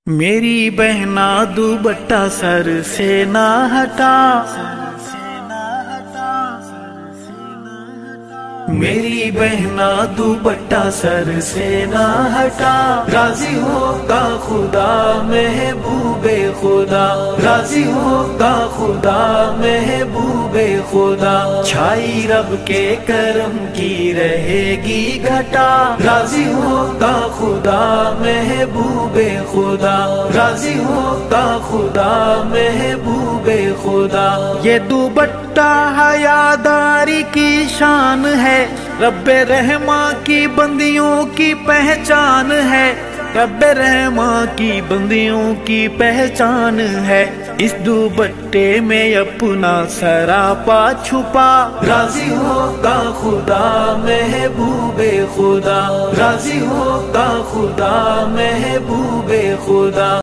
میری بہنا دوپٹہ سر سے نہ ہٹا، میری بہنا دوپٹہ سر سے نہ ہٹا، راضی ہوگا خدا محبوب خدا، راضی ہوگا خدا محبوب خدا، چھائی رب کے کرم کی رہے گی گھٹا، راضی ہوگا خدا محبوب خدا، راضی ہوگا خدا محبوب خدا۔ یہ دوپٹہ حیاداری کی شان ہے، رب رحماں کی بندیوں کی پہچان ہے، رب رحماں کی بندیوں کی پہچان ہے، اس دوپٹے میں اپنا سراپا چھپا، راضی ہوگا خدا محبوب خدا، راضی ہوگا خدا محبوب خدا۔